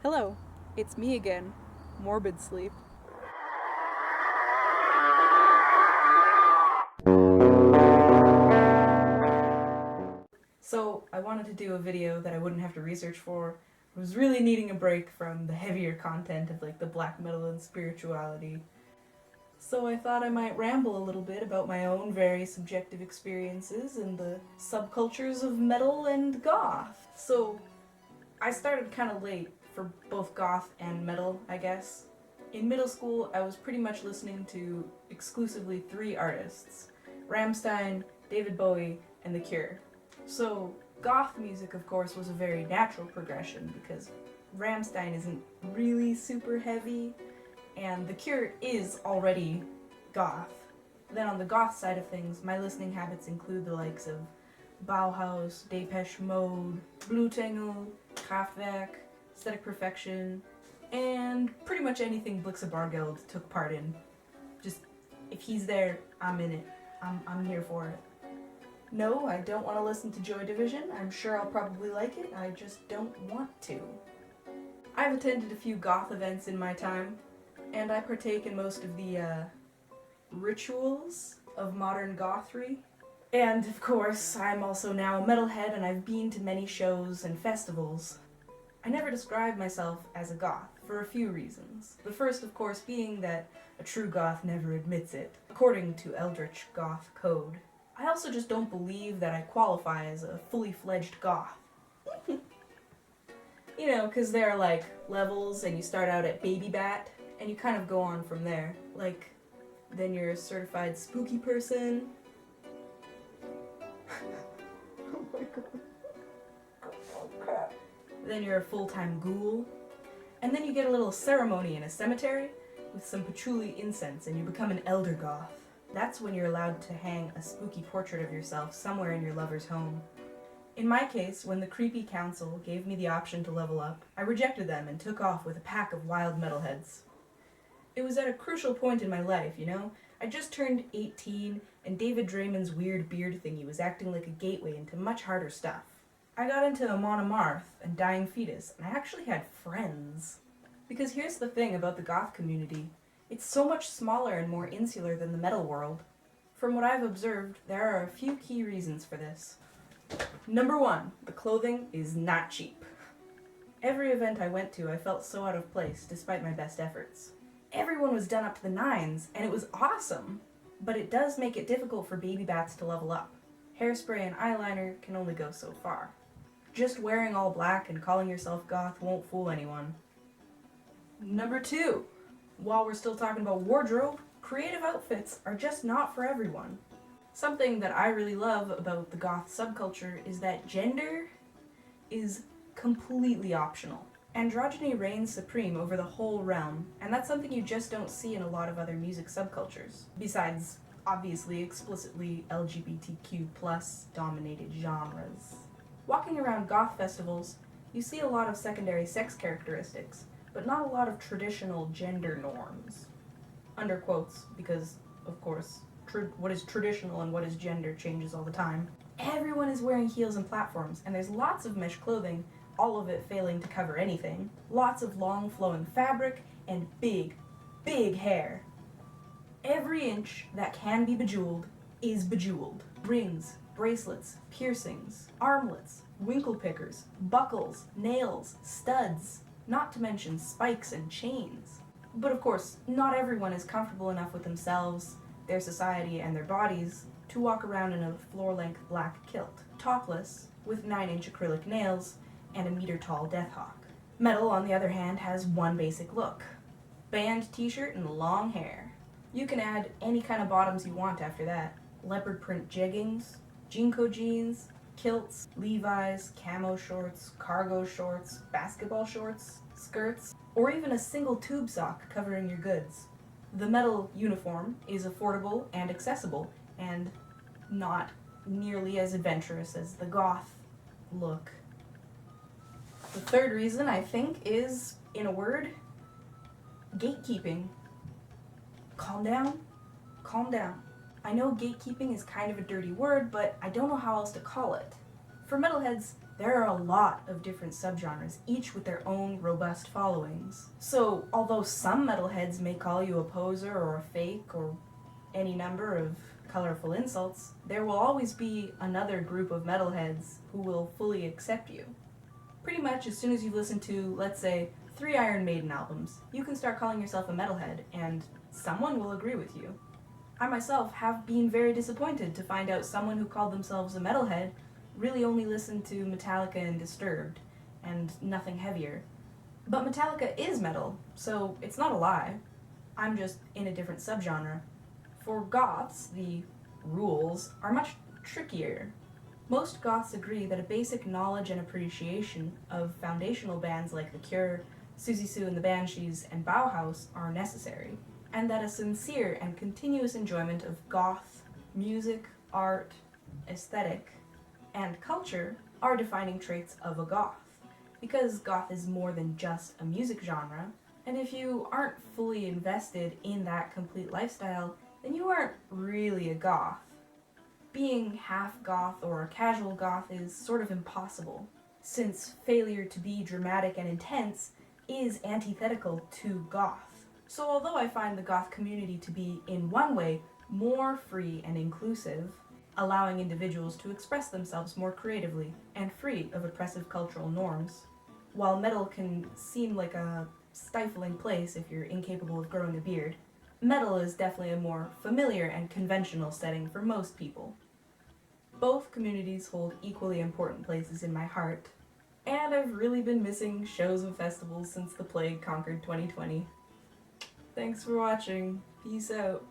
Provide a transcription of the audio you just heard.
Hello, it's me again, Morbid Sleep. So, I wanted to do a video that I wouldn't have to research for. I was really needing a break from the heavier content of like the black metal and spirituality. So I thought I might ramble a little bit about my own very subjective experiences in the subcultures of metal and goth. So I started kind of late for both goth and metal, I guess. In middle school, I was pretty much listening to exclusively three artists: Rammstein, David Bowie, and The Cure. So, goth music, of course, was a very natural progression because Rammstein isn't really super heavy, and The Cure is already goth. Then on the goth side of things, my listening habits include the likes of Bauhaus, Depeche Mode, Blutengle, Kraftwerk, Aesthetic Perfection, and pretty much anything Blixa Bargeld took part in. Just, if he's there, I'm in it. I'm here for it. No, I don't want to listen to Joy Division. I'm sure I'll probably like it. I just don't want to. I've attended a few goth events in my time, and I partake in most of the rituals of modern gothery. And of course, I'm also now a metalhead and I've been to many shows and festivals. I never describe myself as a goth for a few reasons. The first, of course, being that a true goth never admits it, according to Eldritch Goth Code. I also just don't believe that I qualify as a fully fledged goth. You know, because there are like levels and you start out at Baby Bat and you kind of go on from there. Like, then you're a certified spooky person. Oh my god. Then you're a full-time ghoul. And then you get a little ceremony in a cemetery with some patchouli incense and you become an elder goth. That's when you're allowed to hang a spooky portrait of yourself somewhere in your lover's home. In my case, when the creepy council gave me the option to level up, I rejected them and took off with a pack of wild metalheads. It was at a crucial point in my life, you know? I just turned 18 and David Draymond's weird beard thingy was acting like a gateway into much harder stuff. I got into Amon Amarth and Dying Fetus, and I actually had friends. Because here's the thing about the goth community. It's so much smaller and more insular than the metal world. From what I've observed, there are a few key reasons for this. Number one, the clothing is not cheap. Every event I went to, I felt so out of place, despite my best efforts. Everyone was done up to the nines, and it was awesome. But it does make it difficult for baby bats to level up. Hairspray and eyeliner can only go so far. Just wearing all black and calling yourself goth won't fool anyone. Number two, while we're still talking about wardrobe, creative outfits are just not for everyone. Something that I really love about the goth subculture is that gender is completely optional. Androgyny reigns supreme over the whole realm, and that's something you just don't see in a lot of other music subcultures, besides obviously explicitly LGBTQ+ dominated genres. Walking around goth festivals, you see a lot of secondary sex characteristics, but not a lot of traditional gender norms. Under quotes, because, of course, what is traditional and what is gender changes all the time. Everyone is wearing heels and platforms, and there's lots of mesh clothing, all of it failing to cover anything. Lots of long flowing fabric, and big, big hair. Every inch that can be bejeweled is bejeweled. Rings, bracelets, piercings, armlets, winkle pickers, buckles, nails, studs, not to mention spikes and chains. But of course, not everyone is comfortable enough with themselves, their society, and their bodies to walk around in a floor-length black kilt, topless, with 9-inch acrylic nails, and a meter-tall death hawk. Metal, on the other hand, has one basic look: band t-shirt and long hair. You can add any kind of bottoms you want after that. Leopard print jeggings, Jinko jeans, kilts, Levi's, camo shorts, cargo shorts, basketball shorts, skirts, or even a single tube sock covering your goods. The metal uniform is affordable and accessible, and not nearly as adventurous as the goth look. The third reason, I think, is, in a word, gatekeeping. Calm down. Calm down. I know gatekeeping is kind of a dirty word, but I don't know how else to call it. For metalheads, There are a lot of different subgenres, each with their own robust followings. So, although some metalheads may call you a poser or a fake or any number of colorful insults, there will always be another group of metalheads who will fully accept you. Pretty much as soon as you've listened to, let's say, 3 Iron Maiden albums, you can start calling yourself a metalhead, and someone will agree with you. I myself have been very disappointed to find out someone who called themselves a metalhead really only listened to Metallica and Disturbed, and nothing heavier. But Metallica is metal, so it's not a lie. I'm just in a different subgenre. For goths, the rules are much trickier. Most goths agree that a basic knowledge and appreciation of foundational bands like The Cure, Susie Sue and the Banshees, and Bauhaus are necessary, and that a sincere and continuous enjoyment of goth music, art, aesthetic, and culture are defining traits of a goth, because goth is more than just a music genre, and if you aren't fully invested in that complete lifestyle, then you aren't really a goth. Being half goth or a casual goth is sort of impossible, since failure to be dramatic and intense is antithetical to goth. So although I find the goth community to be, in one way, more free and inclusive, allowing individuals to express themselves more creatively and free of oppressive cultural norms, while metal can seem like a stifling place if you're incapable of growing a beard, metal is definitely a more familiar and conventional setting for most people. Both communities hold equally important places in my heart, and I've really been missing shows and festivals since the plague conquered 2020. Thanks for watching. Peace out.